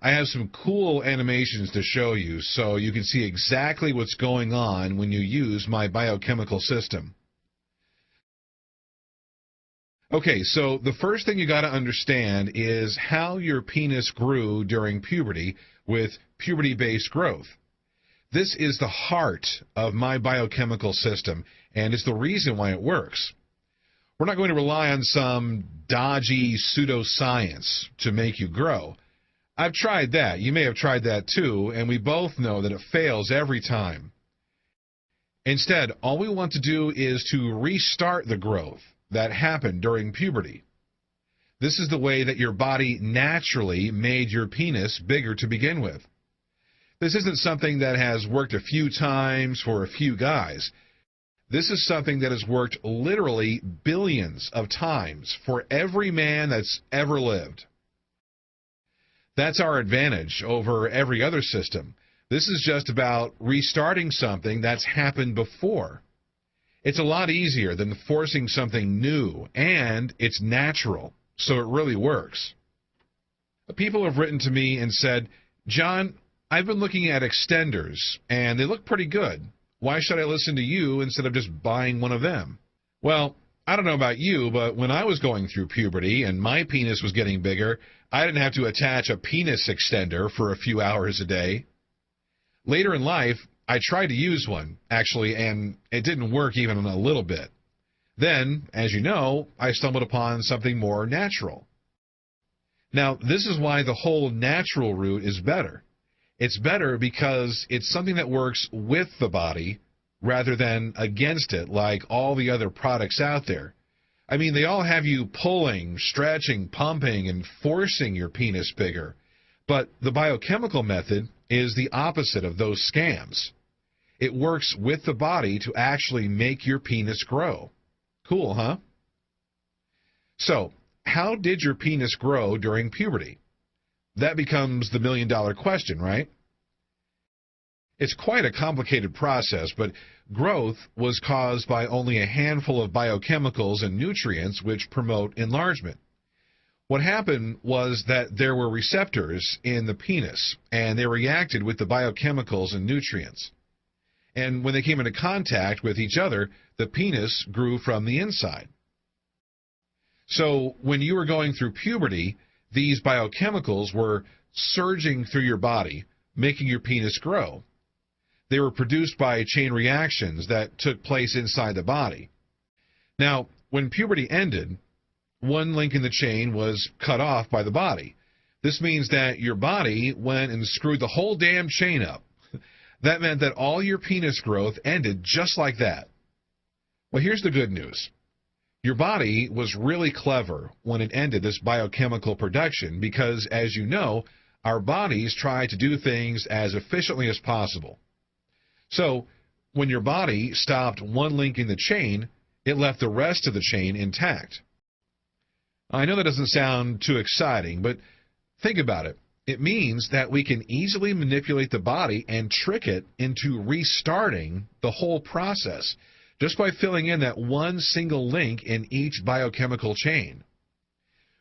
I have some cool animations to show you so you can see exactly what's going on when you use my biochemical system. Okay, so the first thing you got to understand is how your penis grew during puberty with puberty-based growth. This is the heart of my biochemical system, and it's the reason why it works. We're not going to rely on some dodgy pseudoscience to make you grow. I've tried that. You may have tried that too, and we both know that it fails every time. Instead, all we want to do is to restart the growth that happened during puberty. This is the way that your body naturally made your penis bigger to begin with. This isn't something that has worked a few times for a few guys. This is something that has worked literally billions of times for every man that's ever lived. That's our advantage over every other system. This is just about restarting something that's happened before. It's a lot easier than forcing something new, and it's natural, so it really works. People have written to me and said, "John, I've been looking at extenders, and they look pretty good. Why should I listen to you instead of just buying one of them?" Well, I don't know about you, but when I was going through puberty and my penis was getting bigger, I didn't have to attach a penis extender for a few hours a day. Later in life, I tried to use one, actually, and it didn't work even a little bit. Then, as you know, I stumbled upon something more natural. Now, this is why the whole natural route is better. It's better because it's something that works with the body rather than against it like all the other products out there. I mean, they all have you pulling, stretching, pumping, and forcing your penis bigger. But the biochemical method is the opposite of those scams. It works with the body to actually make your penis grow. Cool, huh? So, how did your penis grow during puberty? That becomes the million-dollar question, right? It's quite a complicated process, but growth was caused by only a handful of biochemicals and nutrients which promote enlargement. What happened was that there were receptors in the penis, and they reacted with the biochemicals and nutrients. And when they came into contact with each other, the penis grew from the inside. So when you were going through puberty, these biochemicals were surging through your body, making your penis grow. They were produced by chain reactions that took place inside the body. Now, when puberty ended, one link in the chain was cut off by the body. This means that your body went and screwed the whole damn chain up. That meant that all your penis growth ended just like that. Well, here's the good news. Your body was really clever when it ended this biochemical production because, as you know, our bodies try to do things as efficiently as possible. So, when your body stopped one link in the chain, it left the rest of the chain intact. I know that doesn't sound too exciting, but think about it. It means that we can easily manipulate the body and trick it into restarting the whole process just by filling in that one single link in each biochemical chain.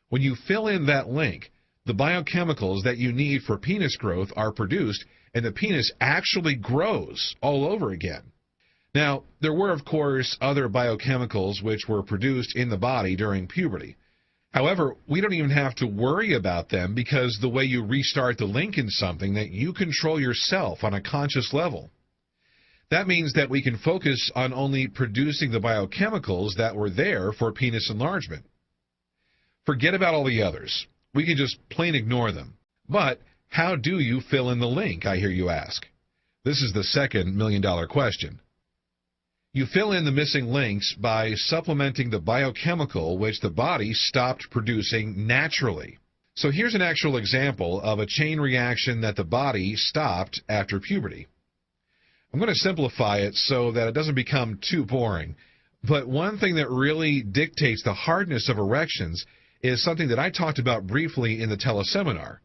When you fill in that link, the biochemicals that you need for penis growth are produced, and the penis actually grows all over again. Now, there were, of course, other biochemicals which were produced in the body during puberty. However, we don't even have to worry about them because the way you restart the link in something that you control yourself on a conscious level. That means that we can focus on only producing the biochemicals that were there for penis enlargement. Forget about all the others. We can just plain ignore them. But how do you fill in the link, I hear you ask? This is the second million-dollar question. You fill in the missing links by supplementing the biochemical which the body stopped producing naturally. So here's an actual example of a chain reaction that the body stopped after puberty. I'm going to simplify it so that it doesn't become too boring. But one thing that really dictates the hardness of erections is something that I talked about briefly in the teleseminar,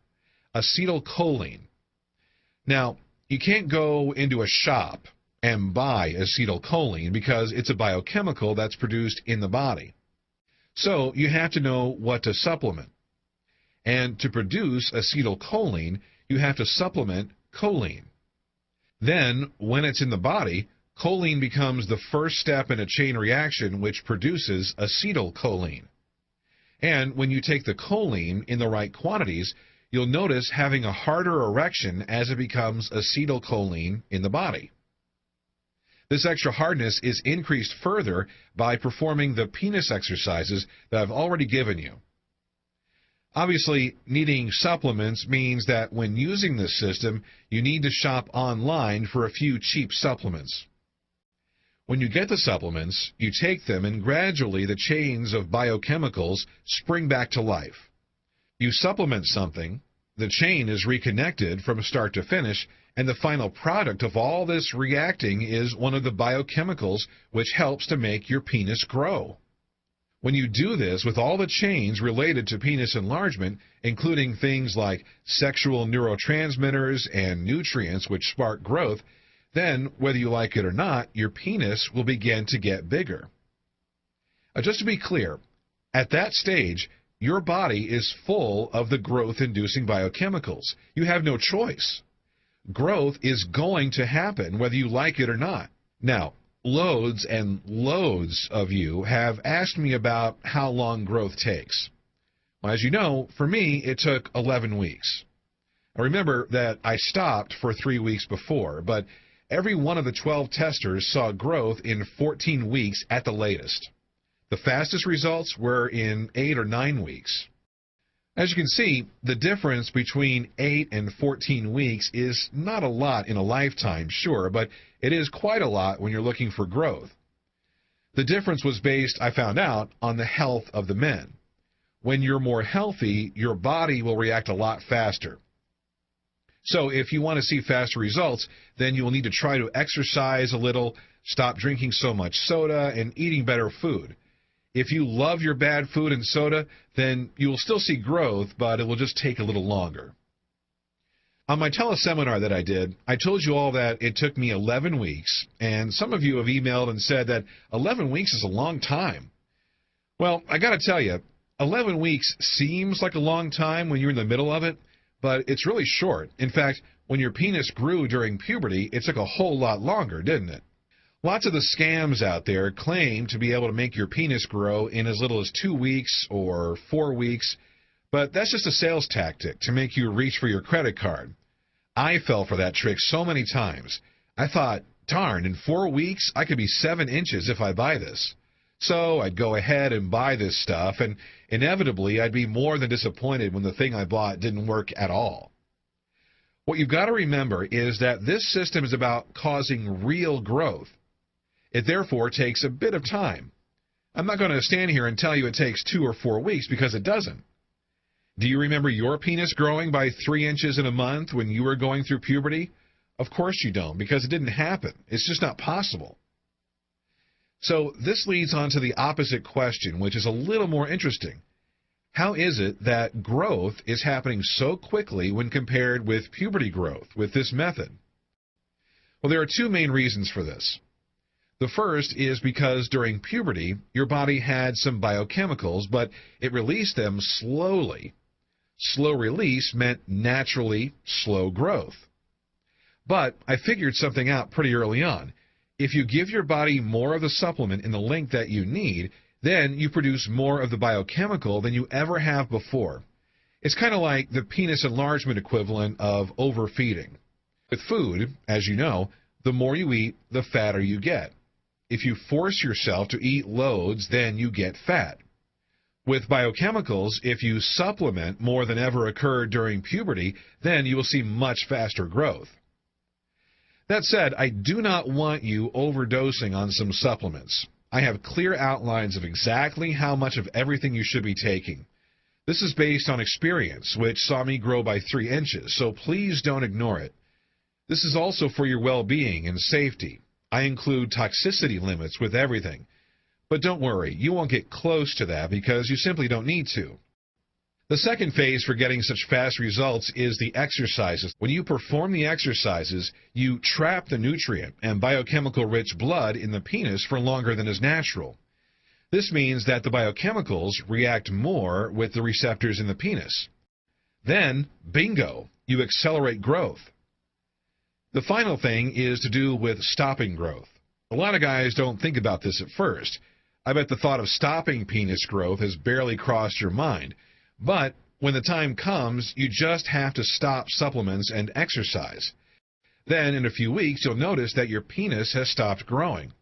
acetylcholine. Now, you can't go into a shop and buy acetylcholine because it's a biochemical that's produced in the body. So you have to know what to supplement. And to produce acetylcholine, you have to supplement choline. Then, when it's in the body, choline becomes the first step in a chain reaction which produces acetylcholine. And when you take the choline in the right quantities, you'll notice having a harder erection as it becomes acetylcholine in the body. This extra hardness is increased further by performing the penis exercises that I've already given you. Obviously, needing supplements means that when using this system, you need to shop online for a few cheap supplements. When you get the supplements, you take them and gradually the chains of biochemicals spring back to life. You supplement something, the chain is reconnected from start to finish, and the final product of all this reacting is one of the biochemicals which helps to make your penis grow. When you do this with all the chains related to penis enlargement, including things like sexual neurotransmitters and nutrients which spark growth, then, whether you like it or not, your penis will begin to get bigger. Just to be clear, at that stage, your body is full of the growth-inducing biochemicals. You have no choice. Growth is going to happen whether you like it or not. Now, loads and loads of you have asked me about how long growth takes. Well, as you know, for me, it took 11 weeks. Now, remember that I stopped for 3 weeks before, but every one of the 12 testers saw growth in 14 weeks at the latest. The fastest results were in 8 or 9 weeks. As you can see, the difference between 8 and 14 weeks is not a lot in a lifetime, sure, but it is quite a lot when you're looking for growth. The difference was based, I found out, on the health of the men. When you're more healthy, your body will react a lot faster. So if you want to see faster results, then you will need to try to exercise a little, stop drinking so much soda, and eating better food. If you love your bad food and soda, then you will still see growth, but it will just take a little longer. On my teleseminar that I did, I told you all that it took me 11 weeks, and some of you have emailed and said that 11 weeks is a long time. Well, I got to tell you, 11 weeks seems like a long time when you're in the middle of it, but it's really short. In fact, when your penis grew during puberty, it took a whole lot longer, didn't it? Lots of the scams out there claim to be able to make your penis grow in as little as 2 weeks or 4 weeks, but that's just a sales tactic to make you reach for your credit card. I fell for that trick so many times. I thought, darn, in 4 weeks I could be 7 inches if I buy this. So I'd go ahead and buy this stuff, and inevitably I'd be more than disappointed when the thing I bought didn't work at all. What you've got to remember is that this system is about causing real growth. It therefore takes a bit of time. I'm not going to stand here and tell you it takes 2 or 4 weeks because it doesn't. Do you remember your penis growing by 3 inches in a month when you were going through puberty? Of course you don't, because it didn't happen. It's just not possible. So this leads on to the opposite question, which is a little more interesting. How is it that growth is happening so quickly when compared with puberty growth with this method? Well, there are 2 main reasons for this. The first is because during puberty, your body had some biochemicals, but it released them slowly. Slow release meant naturally slow growth. But I figured something out pretty early on. If you give your body more of the supplement in the length that you need, then you produce more of the biochemical than you ever have before. It's kind of like the penis enlargement equivalent of overfeeding. With food, as you know, the more you eat, the fatter you get. If you force yourself to eat loads, then you get fat. With biochemicals, if you supplement more than ever occurred during puberty, then you will see much faster growth. That said, I do not want you overdosing on some supplements. I have clear outlines of exactly how much of everything you should be taking. This is based on experience, which saw me grow by 3 inches, so please don't ignore it. This is also for your well-being and safety. I include toxicity limits with everything. But don't worry, you won't get close to that because you simply don't need to. The second phase for getting such fast results is the exercises. When you perform the exercises, you trap the nutrient and biochemical-rich blood in the penis for longer than is natural. This means that the biochemicals react more with the receptors in the penis. Then, bingo, you accelerate growth. The final thing is to do with stopping growth. A lot of guys don't think about this at first. I bet the thought of stopping penis growth has barely crossed your mind. But when the time comes, you just have to stop supplements and exercise. Then, in a few weeks, you'll notice that your penis has stopped growing.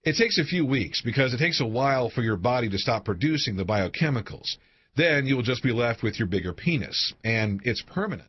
It takes a few weeks because it takes a while for your body to stop producing the biochemicals. Then you'll just be left with your bigger penis, and it's permanent.